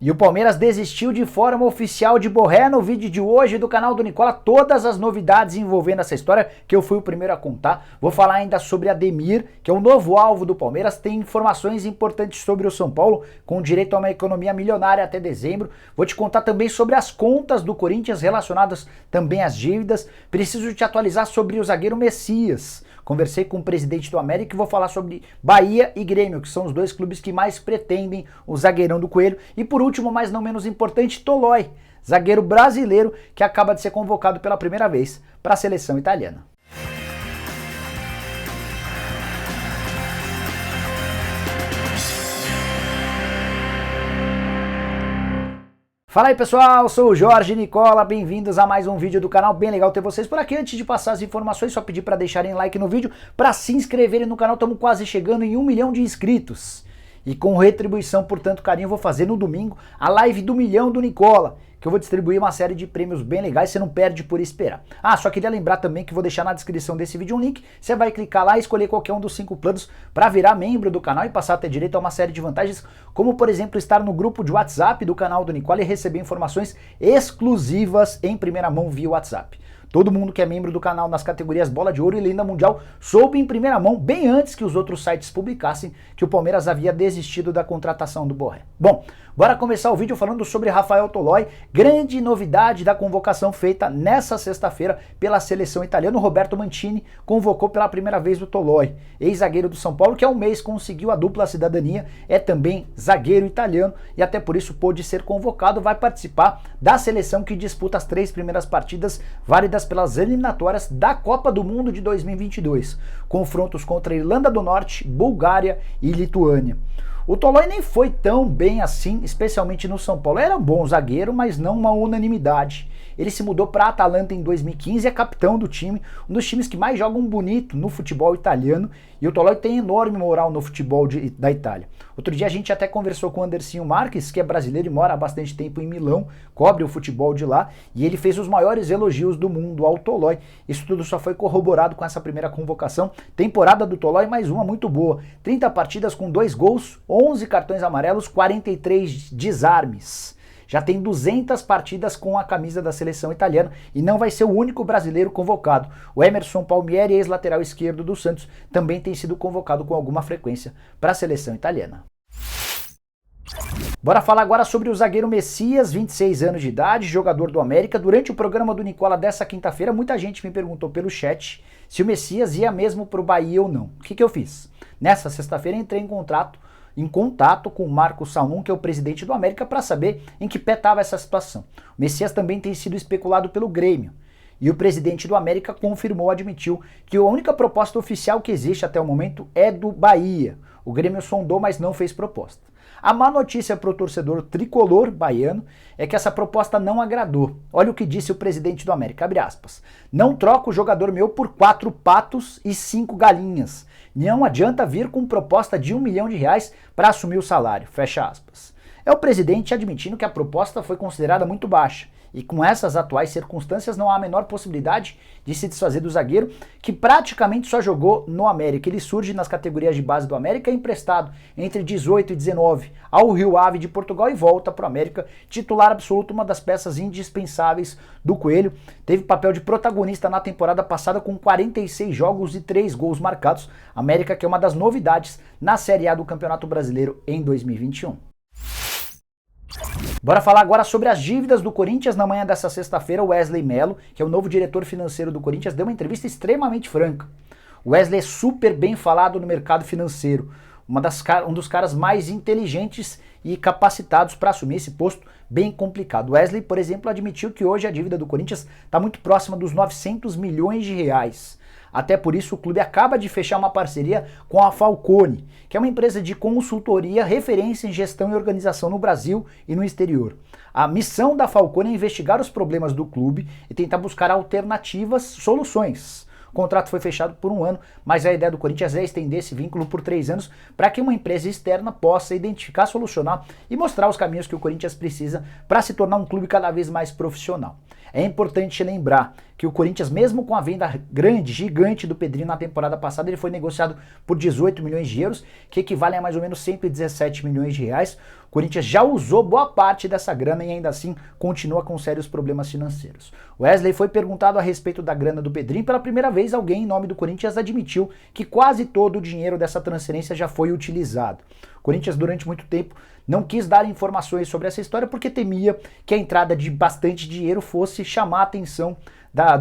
E o Palmeiras desistiu de forma oficial de Borré. No vídeo de hoje do canal do Nicola, todas as novidades envolvendo essa história, que eu fui o primeiro a contar. Vou falar ainda sobre Ademir, que é o novo alvo do Palmeiras, tem informações importantes sobre o São Paulo, com direito a uma economia milionária até dezembro. Vou te contar também sobre as contas do Corinthians relacionadas também às dívidas. Preciso te atualizar sobre o zagueiro Messias. Conversei com o presidente do América e vou falar sobre Bahia e Grêmio, que são os dois clubes que mais pretendem o zagueirão do Coelho. E por último, mas não menos importante, Tolói, zagueiro brasileiro que acaba de ser convocado pela primeira vez para a seleção italiana. Fala aí pessoal, sou o Jorge Nicola, bem-vindos a mais um vídeo do canal, bem legal ter vocês por aqui. Antes de passar as informações, só pedir para deixarem like no vídeo, para se inscreverem no canal, estamos quase chegando em 1 milhão de inscritos. E com retribuição por tanto carinho, eu vou fazer no domingo a live do milhão do Nicola, que eu vou distribuir uma série de prêmios bem legais, você não perde por esperar. Ah, só queria lembrar também que vou deixar na descrição desse vídeo um link, você vai clicar lá e escolher qualquer um dos 5 planos para virar membro do canal e passar a ter direito a uma série de vantagens, como por exemplo estar no grupo de WhatsApp do canal do Nicola e receber informações exclusivas em primeira mão via WhatsApp. Todo mundo que é membro do canal nas categorias Bola de Ouro e Lenda Mundial soube em primeira mão, bem antes que os outros sites publicassem, que o Palmeiras havia desistido da contratação do Borré. Bom, bora começar o vídeo falando sobre Rafael Tolói, grande novidade da convocação feita nessa sexta-feira pela seleção italiana. O Roberto Mancini convocou pela primeira vez o Tolói, ex-zagueiro do São Paulo, que há um mês conseguiu a dupla cidadania, é também zagueiro italiano e até por isso pôde ser convocado, vai participar da seleção que disputa as 3 primeiras partidas válidas pelas eliminatórias da Copa do Mundo de 2022, confrontos contra Irlanda do Norte, Bulgária e Lituânia. O Tolói nem foi tão bem assim, especialmente no São Paulo. Era um bom zagueiro, mas não uma unanimidade. Ele se mudou para a Atalanta em 2015, é capitão do time, um dos times que mais jogam bonito no futebol italiano, e o Tolói tem enorme moral no futebol da Itália. Outro dia a gente até conversou com o Andercinho Marques, que é brasileiro e mora há bastante tempo em Milão, cobre o futebol de lá, e ele fez os maiores elogios do mundo ao Tolói. Isso tudo só foi corroborado com essa primeira convocação. Temporada do Tolói, mais uma muito boa. 30 partidas com 2 gols, 11 cartões amarelos, 43 desarmes. Já tem 200 partidas com a camisa da seleção italiana e não vai ser o único brasileiro convocado. O Emerson Palmieri, ex-lateral esquerdo do Santos, também tem sido convocado com alguma frequência para a seleção italiana. Bora falar agora sobre o zagueiro Messias, 26 anos de idade, jogador do América. Durante o programa do Nicola dessa quinta-feira, muita gente me perguntou pelo chat se o Messias ia mesmo para o Bahia ou não. O que eu fiz? Nessa sexta-feira entrei em contato com o Marcos Salmon, que é o presidente do América, para saber em que pé estava essa situação. O Messias também tem sido especulado pelo Grêmio. E o presidente do América confirmou, admitiu, que a única proposta oficial que existe até o momento é do Bahia. O Grêmio sondou, mas não fez proposta. A má notícia para o torcedor tricolor baiano é que essa proposta não agradou. Olha o que disse o presidente do América, abre aspas. Não troco o jogador meu por 4 patos e 5 galinhas. Não adianta vir com proposta de R$1 milhão para assumir o salário, fecha aspas. É o presidente admitindo que a proposta foi considerada muito baixa. E com essas atuais circunstâncias não há a menor possibilidade de se desfazer do zagueiro, que praticamente só jogou no América. Ele surge nas categorias de base do América, é emprestado entre 18 e 19 ao Rio Ave de Portugal e volta para o América, titular absoluto, uma das peças indispensáveis do Coelho. Teve papel de protagonista na temporada passada com 46 jogos e 3 gols marcados. América que é uma das novidades na Série A do Campeonato Brasileiro em 2021. Bora falar agora sobre as dívidas do Corinthians. Na manhã dessa sexta-feira, o Wesley Mello, que é o novo diretor financeiro do Corinthians, deu uma entrevista extremamente franca. O Wesley é super bem falado no mercado financeiro, um dos caras mais inteligentes e capacitados para assumir esse posto bem complicado. O Wesley, por exemplo, admitiu que hoje a dívida do Corinthians está muito próxima dos 900 milhões de reais. Até por isso o clube acaba de fechar uma parceria com a Falcone, que é uma empresa de consultoria referência em gestão e organização no Brasil e no exterior. A missão da Falcone é investigar os problemas do clube e tentar buscar alternativas, soluções. O contrato foi fechado por 1 ano, mas a ideia do Corinthians é estender esse vínculo por 3 anos para que uma empresa externa possa identificar, solucionar e mostrar os caminhos que o Corinthians precisa para se tornar um clube cada vez mais profissional. É importante lembrar que o Corinthians, mesmo com a venda grande, gigante do Pedrinho na temporada passada, ele foi negociado por 18 milhões de euros, que equivale a mais ou menos 117 milhões de reais. O Corinthians já usou boa parte dessa grana e ainda assim continua com sérios problemas financeiros. Wesley foi perguntado a respeito da grana do Pedrinho. Pela primeira vez, alguém em nome do Corinthians admitiu que quase todo o dinheiro dessa transferência já foi utilizado. O Corinthians, durante muito tempo, não quis dar informações sobre essa história porque temia que a entrada de bastante dinheiro fosse chamar a atenção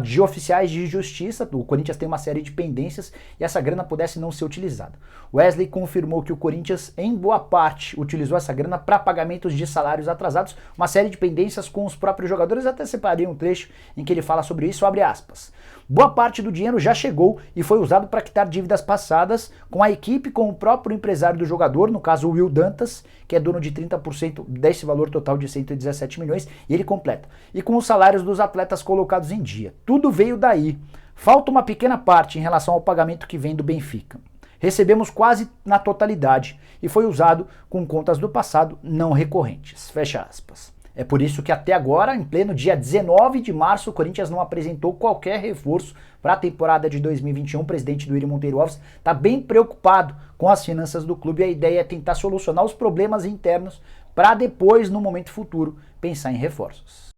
de oficiais de justiça. O Corinthians tem uma série de pendências e essa grana pudesse não ser utilizada. Wesley confirmou que o Corinthians, em boa parte, utilizou essa grana para pagamentos de salários atrasados, uma série de pendências com os próprios jogadores. Até separei um trecho em que ele fala sobre isso, abre aspas. Boa parte do dinheiro já chegou e foi usado para quitar dívidas passadas com a equipe, com o próprio empresário do jogador, no caso o Will Dantas, que é dono de 30% desse valor total de 117 milhões, e ele completa. E com os salários dos atletas colocados em dia. Tudo veio daí. Falta uma pequena parte em relação ao pagamento que vem do Benfica. Recebemos quase na totalidade e foi usado com contas do passado não recorrentes. Fecha aspas. É por isso que até agora, em pleno dia 19 de março, o Corinthians não apresentou qualquer reforço para a temporada de 2021. O presidente do Willian Monteiro Alves está bem preocupado com as finanças do clube e a ideia é tentar solucionar os problemas internos para depois, no momento futuro, pensar em reforços.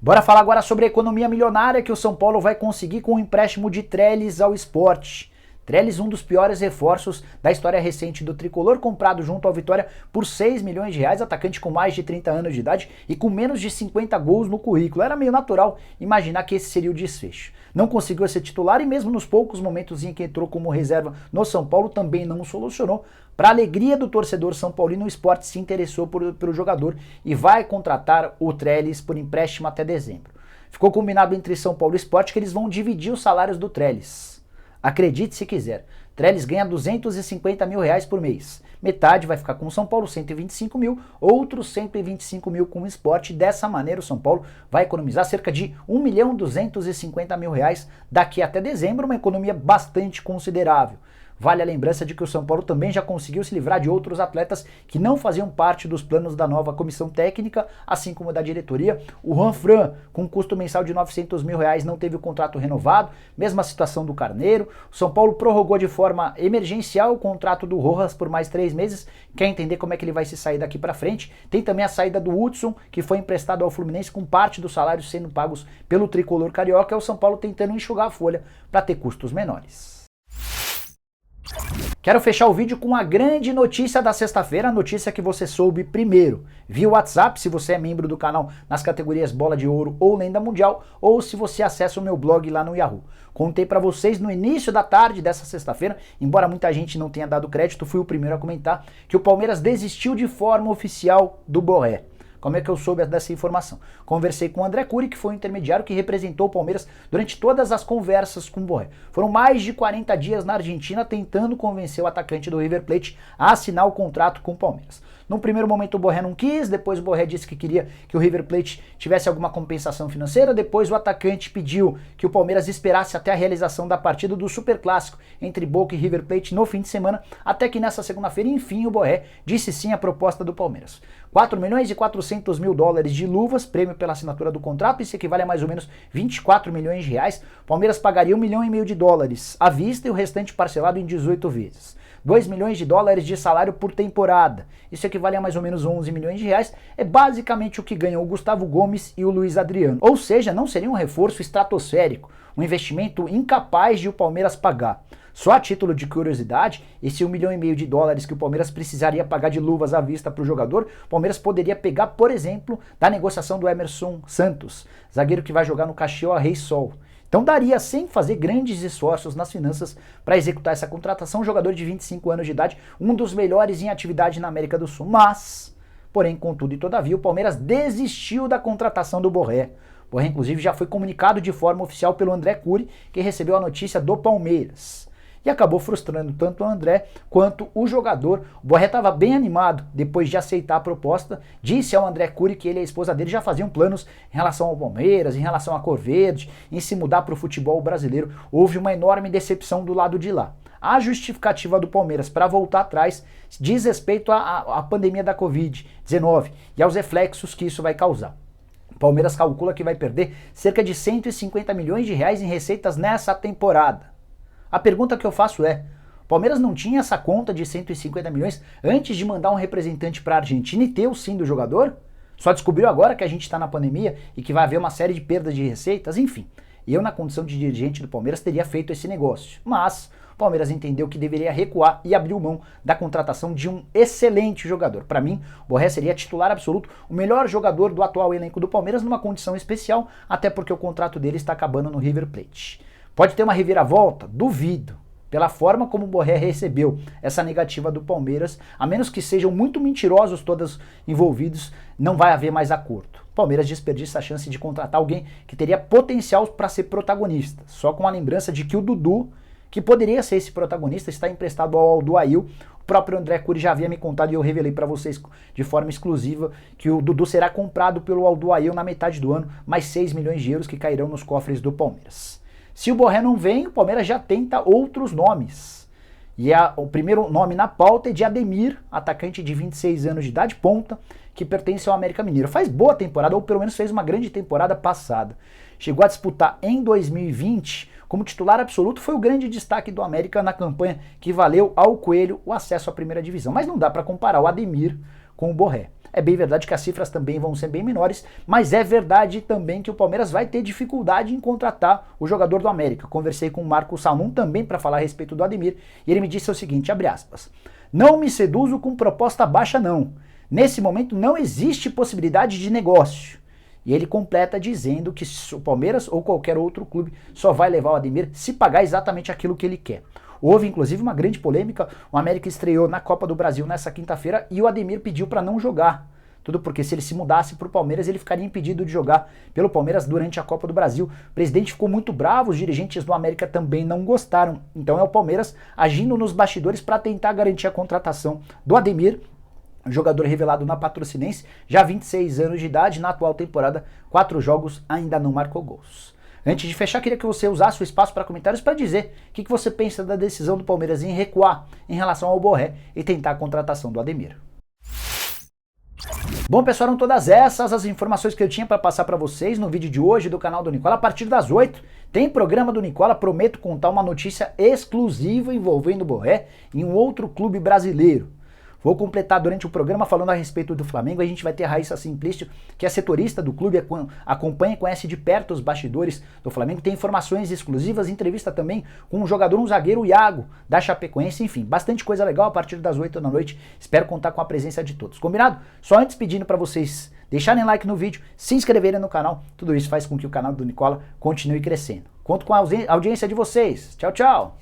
Bora falar agora sobre a economia milionária que o São Paulo vai conseguir com o empréstimo de Trellis ao Sport. Trellis, um dos piores reforços da história recente do tricolor, comprado junto ao Vitória por 6 milhões de reais, atacante com mais de 30 anos de idade e com menos de 50 gols no currículo. Era meio natural imaginar que esse seria o desfecho. Não conseguiu ser titular e mesmo nos poucos momentos em que entrou como reserva no São Paulo também não solucionou. Para a alegria do torcedor são paulino, o Sport se interessou pelo jogador e vai contratar o Trellis por empréstimo até dezembro. Ficou combinado entre São Paulo e Sport que eles vão dividir os salários do Trellis. Acredite se quiser, Trellis ganha 250 mil reais por mês. Metade vai ficar com o São Paulo, 125 mil, outros 125 mil com o Sport. Dessa maneira o São Paulo vai economizar cerca de 1.250.000 reais daqui até dezembro, uma economia bastante considerável. Vale a lembrança de que o São Paulo também já conseguiu se livrar de outros atletas que não faziam parte dos planos da nova comissão técnica, assim como da diretoria. O Juanfran, com um custo mensal de 900 mil reais, não teve o contrato renovado, mesma situação do Carneiro. O São Paulo prorrogou de forma emergencial o contrato do Rojas por mais 3 meses, quer entender como é que ele vai se sair daqui para frente. Tem também a saída do Hudson, que foi emprestado ao Fluminense com parte dos salários sendo pagos pelo tricolor carioca. É o São Paulo tentando enxugar a folha para ter custos menores. Quero fechar o vídeo com a grande notícia da sexta-feira, a notícia que você soube primeiro, via WhatsApp, se você é membro do canal nas categorias Bola de Ouro ou Lenda Mundial, ou se você acessa o meu blog lá no Yahoo. Contei para vocês no início da tarde dessa sexta-feira, embora muita gente não tenha dado crédito, fui o primeiro a comentar, que o Palmeiras desistiu de forma oficial do Borré. Como é que eu soube dessa informação? Conversei com o André Curi, que foi o intermediário que representou o Palmeiras durante todas as conversas com o Borré. Foram mais de 40 dias na Argentina tentando convencer o atacante do River Plate a assinar o contrato com o Palmeiras. No primeiro momento o Borré não quis, depois o Borré disse que queria que o River Plate tivesse alguma compensação financeira, depois o atacante pediu que o Palmeiras esperasse até a realização da partida do Superclássico entre Boca e River Plate no fim de semana, até que nessa segunda-feira, enfim, o Borré disse sim à proposta do Palmeiras. 4.400.000 dólares de luvas, prêmio pela assinatura do contrato, isso equivale a mais ou menos 24 milhões de reais. O Palmeiras pagaria 1,5 milhão de dólares à vista e o restante parcelado em 18 vezes. 2 milhões de dólares de salário por temporada. Isso equivale a mais ou menos 11 milhões de reais. É basicamente o que ganham o Gustavo Gomes e o Luiz Adriano. Ou seja, não seria um reforço estratosférico, um investimento incapaz de o Palmeiras pagar. Só a título de curiosidade, esse 1,5 milhão de dólares que o Palmeiras precisaria pagar de luvas à vista para o jogador, o Palmeiras poderia pegar, por exemplo, da negociação do Emerson Santos, zagueiro que vai jogar no Caxias Rei Sol. Então daria, sem fazer grandes esforços nas finanças, para executar essa contratação, um jogador de 25 anos de idade, um dos melhores em atividade na América do Sul. Mas, porém, contudo e todavia, o Palmeiras desistiu da contratação do Borré. O Borré, inclusive, já foi comunicado de forma oficial pelo André Curi, que recebeu a notícia do Palmeiras. E acabou frustrando tanto o André quanto o jogador. O Borré estava bem animado depois de aceitar a proposta, disse ao André Curi que ele e a esposa dele já faziam planos em relação ao Palmeiras, em relação à Cor Verde, em se mudar para o futebol brasileiro. Houve uma enorme decepção do lado de lá. A justificativa do Palmeiras para voltar atrás diz respeito à pandemia da Covid-19 e aos reflexos que isso vai causar. Palmeiras calcula que vai perder cerca de 150 milhões de reais em receitas nessa temporada. A pergunta que eu faço é, o Palmeiras não tinha essa conta de 150 milhões antes de mandar um representante para a Argentina e ter o sim do jogador? Só descobriu agora que a gente está na pandemia e que vai haver uma série de perdas de receitas? Enfim, eu na condição de dirigente do Palmeiras teria feito esse negócio, mas o Palmeiras entendeu que deveria recuar e abriu mão da contratação de um excelente jogador. Para mim, o Borré seria titular absoluto, o melhor jogador do atual elenco do Palmeiras numa condição especial, até porque o contrato dele está acabando no River Plate. Pode ter uma reviravolta? Duvido. Pela forma como o Borré recebeu essa negativa do Palmeiras, a menos que sejam muito mentirosos todos envolvidos, não vai haver mais acordo. O Palmeiras desperdiça a chance de contratar alguém que teria potencial para ser protagonista, só com a lembrança de que o Dudu, que poderia ser esse protagonista, está emprestado ao Alduail. O próprio André Cury já havia me contado e eu revelei para vocês de forma exclusiva que o Dudu será comprado pelo Alduail na metade do ano, mais 6 milhões de euros que cairão nos cofres do Palmeiras. Se o Borré não vem, o Palmeiras já tenta outros nomes. E o primeiro nome na pauta é de Ademir, atacante de 26 anos de idade, ponta, que pertence ao América Mineiro. Faz boa temporada, ou pelo menos fez uma grande temporada passada. Chegou a disputar em 2020, como titular absoluto, foi o grande destaque do América na campanha que valeu ao Coelho o acesso à primeira divisão. Mas não dá para comparar o Ademir com o Borré. É bem verdade que as cifras também vão ser bem menores, mas é verdade também que o Palmeiras vai ter dificuldade em contratar o jogador do América. Conversei com o Marco Salmon também para falar a respeito do Ademir, e ele me disse o seguinte, abre aspas, não me seduzo com proposta baixa não. Nesse momento não existe possibilidade de negócio. E ele completa dizendo que o Palmeiras ou qualquer outro clube só vai levar o Ademir se pagar exatamente aquilo que ele quer. Houve inclusive uma grande polêmica, o América estreou na Copa do Brasil nessa quinta-feira e o Ademir pediu para não jogar. Tudo porque se ele se mudasse para o Palmeiras ele ficaria impedido de jogar pelo Palmeiras durante a Copa do Brasil. O presidente ficou muito bravo, os dirigentes do América também não gostaram. Então é o Palmeiras agindo nos bastidores para tentar garantir a contratação do Ademir, jogador revelado na Patrocinense, já 26 anos de idade, na atual temporada, 4 jogos, ainda não marcou gols. Antes de fechar, queria que você usasse o espaço para comentários para dizer o que você pensa da decisão do Palmeiras em recuar em relação ao Borré e tentar a contratação do Ademir. Bom, pessoal, eram todas essas as informações que eu tinha para passar para vocês no vídeo de hoje do canal do Nicola. A partir das 8 tem programa do Nicola, prometo contar uma notícia exclusiva envolvendo o Borré em um outro clube brasileiro. Vou completar durante o programa falando a respeito do Flamengo. A gente vai ter a Raíssa Simplício, que é setorista do clube, acompanha e conhece de perto os bastidores do Flamengo. Tem informações exclusivas, entrevista também com um jogador, um zagueiro, o Iago, da Chapecoense. Enfim, bastante coisa legal a partir das 8 da noite. Espero contar com a presença de todos. Combinado? Só antes pedindo para vocês deixarem like no vídeo, se inscreverem no canal. Tudo isso faz com que o canal do Nicola continue crescendo. Conto com a audiência de vocês. Tchau, tchau!